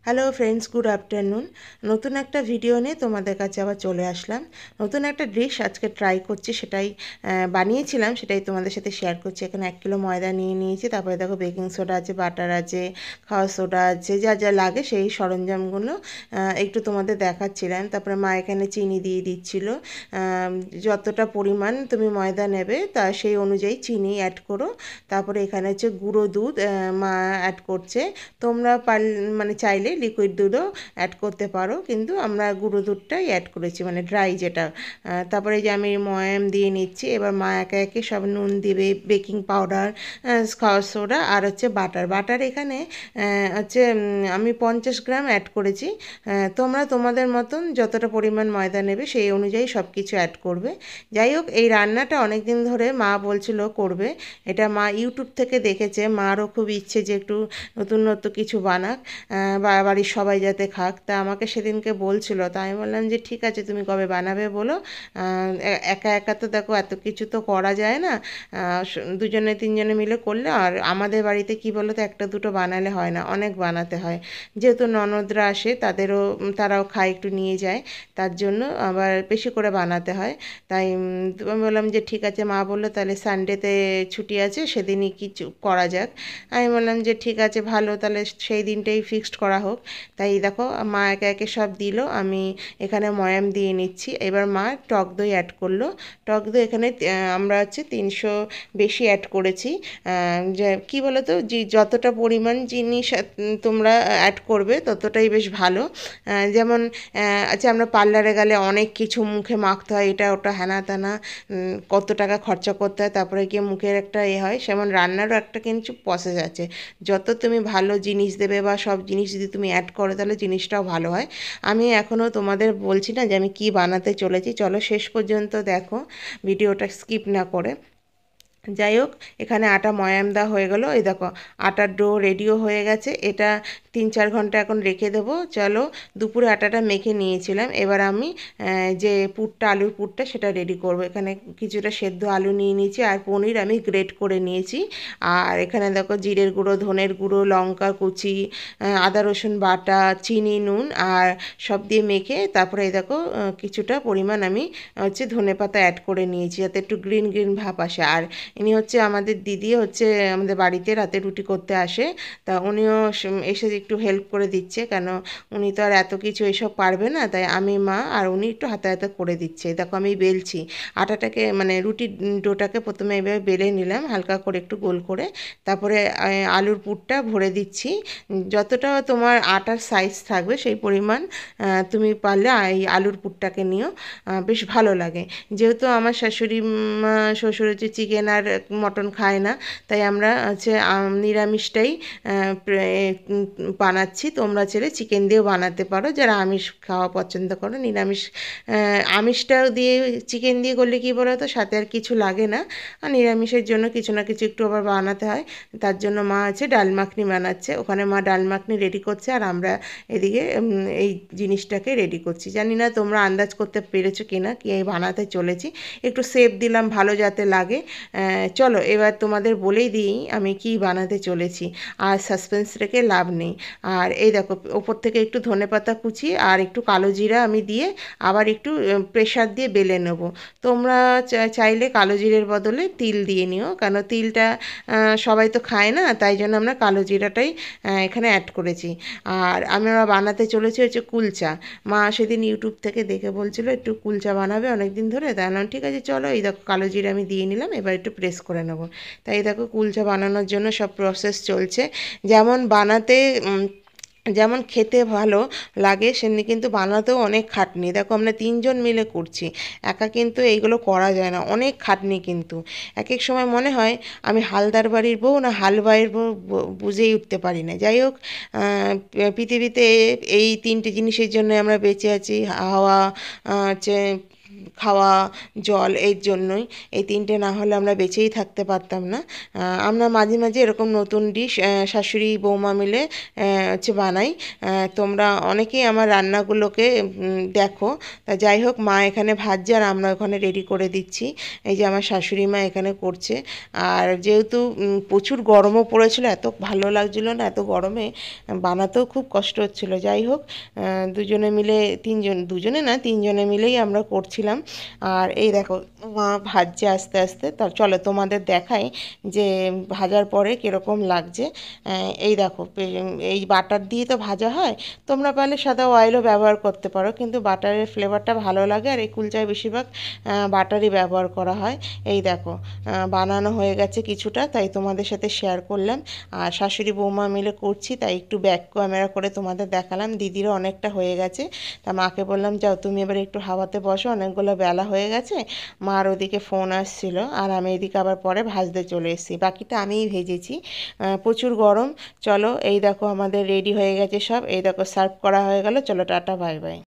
Hello friends, good afternoon. নতুন একটা video নিয়ে তোমাদের কাছে আবার চলে আসলাম। নতুন একটা ডিশ আজকে ট্রাই করছি, সেটাই বানিয়েছিলাম, সেটাই তোমাদের সাথে শেয়ার করছি। এখানে 1 কিলো ময়দা নিয়ে নিয়েছি, তারপরে দেখো বেকিং সোডা আছে, বাটার আছে, খাওয়া সোডা আছে, যা যা লাগে সেই সরঞ্জামগুলো একটু তোমাদের দেখাচ্ছিলাম। তারপরে মা এখানে চিনি দিয়ে দিচ্ছিল। যতটা পরিমাণ তুমি ময়দা নেবে তা সেই অনুযায়ী চিনি অ্যাড করো। তারপরে এখানে হচ্ছে গুঁড়ো দুধ মা অ্যাড করছে। তোমরা মানে চাইলে লিকুইড দুধও অ্যাড করতে পারো, কিন্তু আমরা গুঁড়ো দুধটাই অ্যাড করেছি, মানে ড্রাই যেটা। তারপরে যে আমি ময়াম দিয়ে নিচ্ছি। এবার মা একে একে সব নুন দিবে, বেকিং পাউডার, খাওয়ার সোডা আর হচ্ছে বাটার। বাটার এখানে হচ্ছে আমি 50 গ্রাম অ্যাড করেছি। তোমরা তোমাদের মতন যতটা পরিমাণ ময়দা নেবে সেই অনুযায়ী সব কিছু অ্যাড করবে। যাই হোক, এই রান্নাটা অনেক দিন ধরে মা বলছিল করবে। এটা মা ইউটিউব থেকে দেখেছে। মারও খুব ইচ্ছে যে একটু নতুন নতুন কিছু বানাক, বাড়ির সবাই যাতে খাক। তা আমাকে সেদিনকে বলছিল, তা আমি বললাম যে ঠিক আছে, তুমি কবে বানাবে বলো। একা একা তো দেখো এত কিছু তো করা যায় না, দুজনে তিনজনে মিলে করলে। আর আমাদের বাড়িতে কি বলো তো, একটা দুটো বানালে হয় না, অনেক বানাতে হয়। যেহেতু ননদরা আসে, তারাও খায়, একটু নিয়ে যায়, তার জন্য আবার বেশি করে বানাতে হয়। তাই আমি বললাম যে ঠিক আছে। মা বললো তাহলে সানডেতে ছুটি আছে, সেদিনই কিছু করা যাক। আমি বললাম যে ঠিক আছে, ভালো, তাহলে সেই দিনটাই ফিক্সড করা হোক। তাই দেখো মা একে একে সব দিল, আমি এখানে ময়াম দিয়ে নিচ্ছি। এবার মা টক দই অ্যাড করলো। টক দই এখানে আমরা হচ্ছে 300 বেশি অ্যাড করেছি। যে কী বলো তো, যে যতটা পরিমাণ জিনিস তোমরা অ্যাড করবে ততটাই বেশ ভালো। যেমন আচ্ছা, আমরা পার্লারে গেলে অনেক কিছু মুখে মাখতে হয়, এটা ওটা হ্যানা ত্যানা, কত টাকা খরচা করতে হয়, তারপরে গিয়ে মুখের একটা হয়। যেমন রান্নারও একটা কিন্তু প্রসেস আছে। যত তুমি ভালো জিনিস দেবে বা সব জিনিস যদি তুমি অ্যাড করো, তাহলে জিনিসটাও ভালো হয়। আমি এখনও তোমাদের বলছি না যে আমি কি বানাতে চলেছি, চলো শেষ পর্যন্ত দেখো, ভিডিওটা স্কিপ না করে। যাই হোক, এখানে আটা ময়াম দেওয়া হয়ে গেল। এই দেখো আটার ডো রেডিও হয়ে গেছে। এটা 3-4 ঘন্টা এখন রেখে দেবো। চলো, দুপুরে আটাটা মেখে নিয়েছিলাম। এবার আমি যে পুরটা, আলুর পুরটা, সেটা রেডি করব। এখানে কিছুটা সেদ্ধ আলু নিয়ে নিয়েছি, আর পনির আমি গ্রেট করে নিয়েছি। আর এখানে দেখো জিরের গুঁড়ো, ধনের গুঁড়ো, লঙ্কা কুচি, আদা রসুন বাটা, চিনি, নুন আর সব দিয়ে মেখে, তারপরে এই দেখো কিছুটা পরিমাণ আমি হচ্ছে ধনেপাতা অ্যাড করে নিয়েছি, যাতে একটু গ্রিন গ্রিন ভাব আসে। আর ইনি হচ্ছে আমাদের দিদি, হচ্ছে আমাদের বাড়িতে রাতে রুটি করতে আসে। তা উনিও এসে একটু হেল্প করে দিচ্ছে, কেন উনি তো আর এত কিছু এসব পারবে না। তাই আমি, মা আর উনি একটু হাতে হাতে করে দিচ্ছে। দেখো আমি বেলছি আটাটাকে, মানে রুটির ডোটাকে প্রথমে এভাবে বেলে নিলাম হালকা করে, একটু গোল করে। তারপরে আলুর পুরটা ভরে দিচ্ছি। যতটা তোমার আটার সাইজ থাকবে সেই পরিমাণ তুমি পারলে এই আলুর পুরটাকে নিও, বেশ ভালো লাগে। যেহেতু আমার শাশুড়ি মা, শ্বশুর হচ্ছে চিকেন আর মটন খায় না, তাই আমরা হচ্ছে নিরামিষটাই বানাচ্ছি। তোমরা চাইলে চিকেন দিয়েও বানাতে পারো, যারা আমিষ খাওয়া পছন্দ করো। আমিষটাও দিয়ে চিকেন দিয়ে করলে কী বলো তো, সাথে আর কিছু লাগে না। আর নিরামিষের জন্য কিছু না কিছু একটু আবার বানাতে হয়। তার জন্য মা আছে ডাল মাখনি বানাচ্ছে, ওখানে মা ডাল মাখনি রেডি করছে, আর আমরা এদিকে এই জিনিসটাকে রেডি করছি। জানি না তোমরা আন্দাজ করতে পেরেছো কিনা কি বানাতে চলেছি। একটু সেপ দিলাম ভালো যাতে লাগে। চলো এবার তোমাদের বলেই দিই আমি কি বানাতে চলেছি, আর সাসপেন্স রেখে লাভ নেই। আর এই দেখো, ওপর থেকে একটু ধনেপাতা কুচি আর একটু কালো জিরা আমি দিয়ে আবার একটু প্রেশার দিয়ে বেলে নেব। তোমরা চাইলে কালো জিরের বদলে তিল দিয়ে নিও, কেন তিলটা সবাই তো খায় না, তাই জন্য আমরা কালো জিরাটাই এখানে অ্যাড করেছি। আর আমরা বানাতে চলেছি হচ্ছে কুলচা। মা সেদিন ইউটিউব থেকে দেখে বলছিল একটু কুলচা বানাবে অনেক দিন ধরে, তাই না, ঠিক আছে চলো। এই দেখো কালো জিরা আমি দিয়ে নিলাম, এবার একটু প্রেস করে নেব। তাই দেখো কুলচা বানানোর জন্য সব প্রসেস চলছে। যেমন বানাতে যেমন খেতে ভালো লাগে, সেমনি কিন্তু বানাতেও অনেক খাটনি। দেখো আমরা 3জন মিলে করছি, একা কিন্তু এইগুলো করা যায় না, অনেক খাটনি। কিন্তু এক এক সময় মনে হয় আমি হালদার বাড়ির বউ না হালবাইয়ের বউ, বুঝেই উঠতে পারি না। যাই হোক, পৃথিবীতে এই 3টে জিনিসের জন্য আমরা বেঁচে আছি, হাওয়া, হচ্ছে খাওয়া, জল, এর জন্যই। এই তিনটে না হলে আমরা বেঁচেই থাকতে পারতাম না। আমরা মাঝে মাঝে এরকম নতুন ডিশ শাশুড়ি বৌমা মিলে হচ্ছে বানাই। তোমরা অনেকেই আমার রান্নাগুলোকে দেখো। তা যাই হোক, মা এখানে ভাজছে আর আমরা ওখানে রেডি করে দিচ্ছি। এই যে আমার শাশুড়ি মা এখানে করছে। আর যেহেতু প্রচুর গরমও পড়েছিল, এত ভালো লাগছিল না এত গরমে, বানাতেও খুব কষ্ট হচ্ছিল। যাই হোক, দুজনে মিলে, দুজনে না তিনজনে মিলেই আমরা করছিলাম। আর এই দেখো, মা ভাজছে আস্তে আস্তে। তা চলো তোমাদের দেখাই যে ভাজার পরে কীরকম লাগছে। এই দেখো, এই বাটার দিয়ে তো ভাজা হয়। তোমরা পারলে সাদা অয়েলও ব্যবহার করতে পারো, কিন্তু বাটারের ফ্লেভারটা ভালো লাগে। আর এই কুলচায় বেশিরভাগ বাটারই ব্যবহার করা হয়। এই দেখো, বানানো হয়ে গেছে কিছুটা, তাই তোমাদের সাথে শেয়ার করলাম। আর শাশুড়ি বৌমা মিলে করছি, তাই একটু ব্যাক ক্যামেরা করে তোমাদের দেখালাম। দিদিরও অনেকটা হয়ে গেছে। তা মাকে বললাম, যাও তুমি এবার একটু হাওয়াতে বসো, অনেকগুলো বেলা হয়ে গেছে। মার ওদিকে ফোন আসছিল, আর আমি এদিকে আবার পরে ভাজতে চলে এসেছি। বাকিটা আমিই ভেজেছি। প্রচুর গরম। চলো, এই দেখো আমাদের রেডি হয়ে গেছে সব। এই দেখো সার্ভ করা হয়ে গেল। চলো টাটা, বাই বাই।